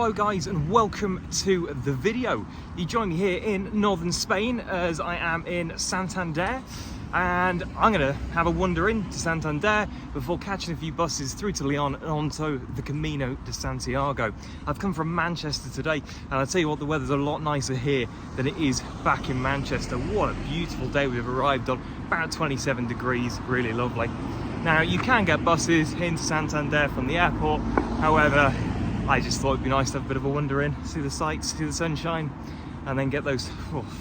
Hello guys and welcome to the video. You join me here in northern Spain as I am in Santander, and I'm going to have a wander into Santander before catching a few buses through to Leon and onto the Camino de Santiago. I've come from Manchester today, and I'll tell you what, the weather's a lot nicer here than it is back in Manchester. What a beautiful day we've arrived on, about 27 degrees, really lovely. Now you can get buses into Santander from the airport, however I just thought it'd be nice to have a bit of a wander in, see the sights, see the sunshine, and then get those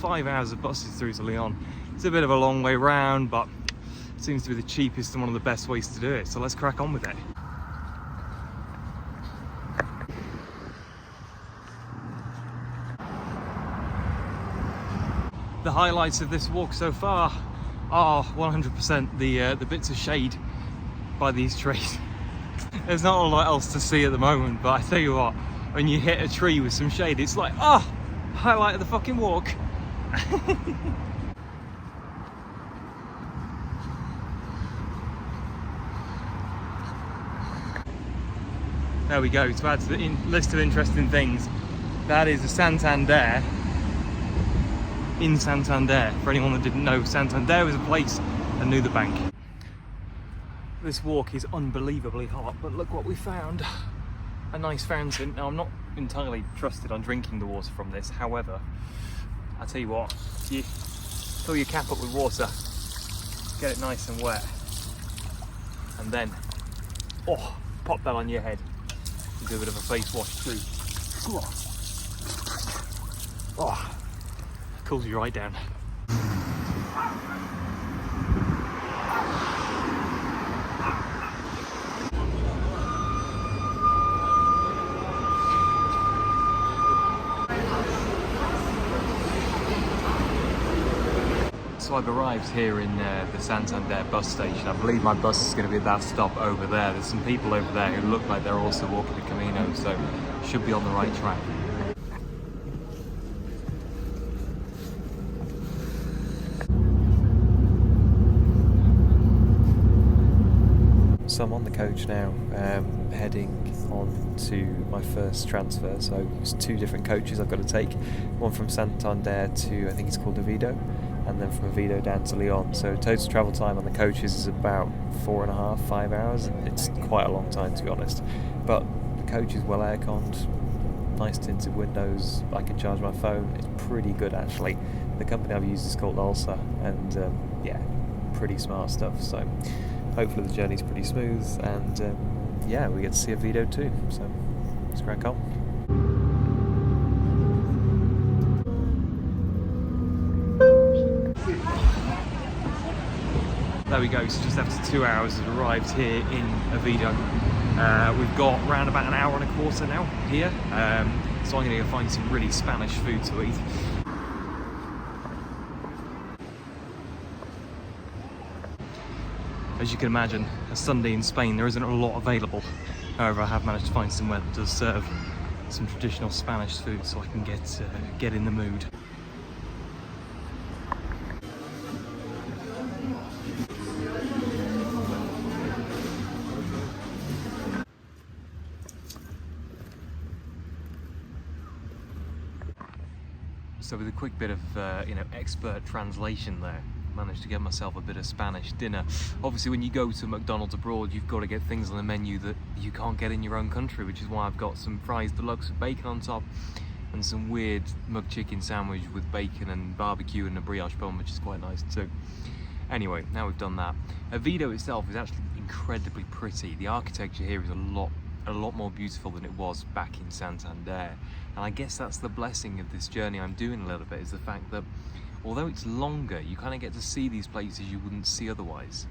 5 hours of buses through to Leon. It's a bit of a long way round, but it seems to be the cheapest and one of the best ways to do it, so let's crack on with it. The highlights of this walk so far are 100% the bits of shade by these trees. There's not a lot else to see at the moment, but I tell you what, when you hit a tree with some shade, it's like, oh, highlight of the fucking walk. There we go, to add to the list of interesting things, that is a Santander in Santander. For anyone that didn't know, Santander was a place and knew the bank. This walk is unbelievably hot, but look what we found. A nice fountain. Now, I'm not entirely trusted on drinking the water from this, however, I tell you what, you fill your cap up with water, get it nice and wet, and then, oh, pop that on your head and do a bit of a face wash too. Oh, cools you right down. So I've arrived here in the Santander bus station. I believe my bus is going to be at that stop over there. There's some people over there who look like they're also walking the Camino, so should be on the right track. So I'm on the coach now, heading on to my first transfer. So it's 2 different coaches I've got to take. One from Santander to, I think it's called Oviedo, and then from Oviedo down to Leon. So total travel time on the coaches is about 4.5, 5 hours. It's quite a long time, to be honest. But the coach is well air-conned, nice tinted windows, I can charge my phone. It's pretty good actually. The company I've used is called Alsa, and yeah, pretty smart stuff. So hopefully the journey's pretty smooth, and yeah, we get to see Oviedo too. So let's crack on. There we go, so just after 2 hours we've arrived here in Oviedo. We've got around about an hour and a quarter now here, so I'm going to go find some really Spanish food to eat. As you can imagine, a Sunday in Spain there isn't a lot available. However, I have managed to find somewhere that does serve some traditional Spanish food, so I can get in the mood. So with a quick bit of expert translation there, managed to get myself a bit of Spanish dinner. Obviously when you go to McDonald's abroad, you've got to get things on the menu that you can't get in your own country, which is why I've got some fries deluxe with bacon on top and some weird McChicken sandwich with bacon and barbecue and a brioche bun, which is quite nice too. Anyway, now we've done that. Oviedo itself is actually incredibly pretty. The architecture here is a lot more beautiful than it was back in Santander, and I guess that's the blessing of this journey I'm doing a little bit, is the fact that although it's longer, you kind of get to see these places you wouldn't see otherwise.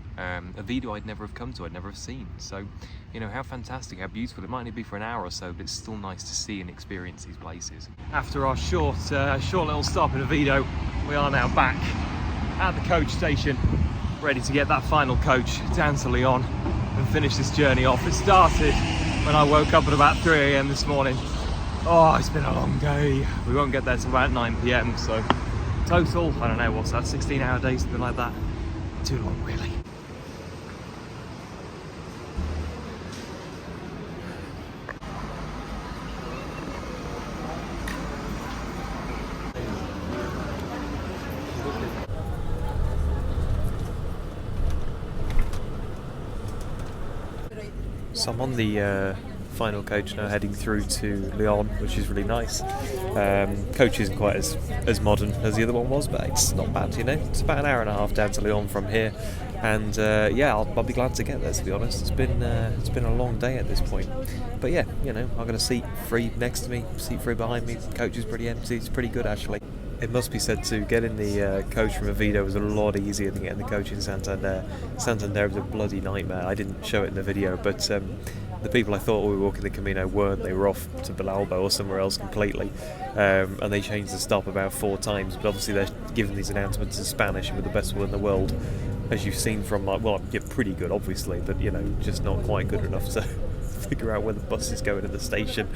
Oviedo I'd never have come to, I'd never have seen, so you know, how fantastic, how beautiful. It might only be for an hour or so, but it's still nice to see and experience these places. After our short little stop in Oviedo, we are now back at the coach station, ready to get that final coach down to Leon and finish this journey off. It started when I woke up at about 3 AM this morning. Oh, it's been a long day. We won't get there till about 9 PM, so total, I don't know, what's that, 16-hour day, something like that. Too long, really. So I'm on the final coach now, heading through to Lyon, which is really nice. Coach isn't quite as modern as the other one was, but it's not bad, you know. It's about an hour and a half down to Lyon from here, and yeah, I'll be glad to get there, to be honest. It's been a long day at this point, but yeah, you know, I've got a seat free next to me, seat free behind me. The coach is pretty empty. It's pretty good, actually. It must be said too, getting the coach from Oviedo was a lot easier than getting the coach in Santander. Santander was a bloody nightmare. I didn't show it in the video, but the people I thought we were walking the Camino weren't. They were off to Belalbo or somewhere else completely, and they changed the stop about 4 times, but obviously they're giving these announcements in Spanish, and with the best will in the world, as you've seen from my, well, you're pretty good obviously, but you know, just not quite good enough to figure out where the bus is going to the station,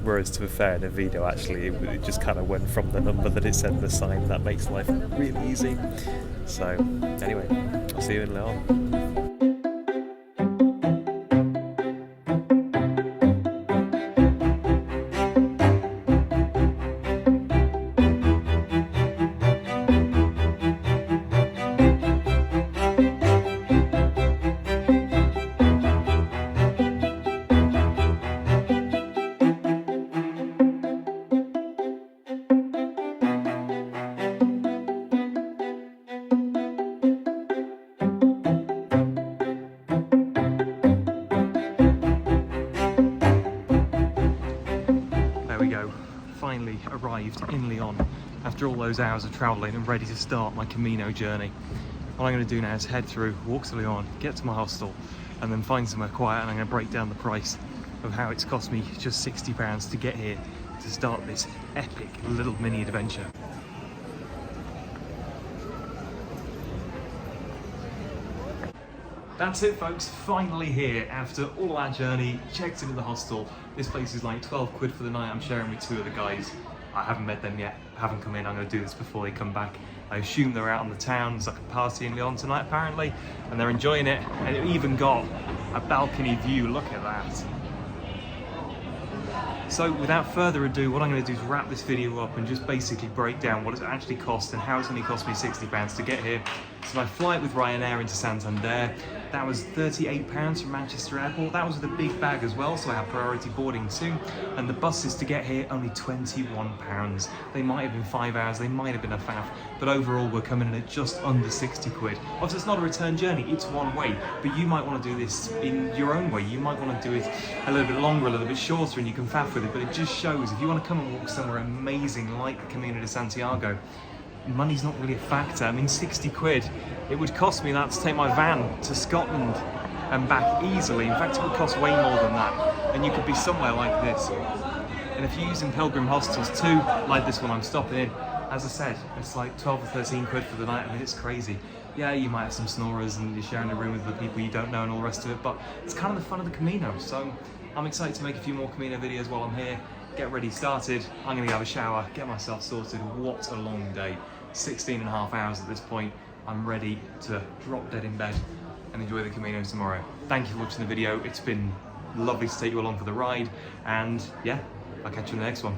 whereas to be fair, in Oviedo actually it just kind of went from the number that it said in the sign. That makes life really easy. So anyway, I'll see you in Lyon. Finally arrived in Lyon after all those hours of travelling and ready to start my Camino journey. What I'm going to do now is head through, walk to Lyon, get to my hostel, and then find somewhere quiet, and I'm going to break down the price of how it's cost me just £60 to get here to start this epic little mini adventure. That's it, folks, finally here after all our journey. Checked into the hostel. This place is like 12 quid for the night. I'm sharing with 2 of the guys. I haven't met them yet, haven't come in. I'm going to do this before they come back. I assume they're out on the town. There's like a party in Lyon tonight apparently, and they're enjoying it, and it even got a balcony view. Look at that. So without further ado, what I'm going to do is wrap this video up and just basically break down what it's actually cost and how it's only cost me £60 to get here. So my flight with Ryanair into Santander, that was £38 from Manchester Airport. That was with a big bag as well, so I have priority boarding too. And the buses to get here, only £21. They might have been 5 hours, they might have been a faff, but overall we're coming in at just under 60 quid. Obviously it's not a return journey, it's one way, but you might want to do this in your own way. You might want to do it a little bit longer, a little bit shorter, and you can faff with it, but it just shows if you want to come and walk somewhere amazing like the Camino de Santiago, money's not really a factor. I mean, 60 quid, it would cost me that to take my van to Scotland and back easily. In fact, it would cost way more than that, and you could be somewhere like this. And if you're using pilgrim hostels too, like this one I'm stopping in, as I said, it's like 12 or 13 quid for the night. I mean, it's crazy. Yeah, you might have some snorers and you're sharing a room with the people you don't know and all the rest of it, but it's kind of the fun of the Camino. So I'm excited to make a few more Camino videos while I'm here. Get ready, started. I'm gonna have a shower, get myself sorted. What a long day. 16.5 hours at this point. I'm ready to drop dead in bed and enjoy the Camino tomorrow. Thank you for watching the video. It's been lovely to take you along for the ride, and yeah, I'll catch you in the next one.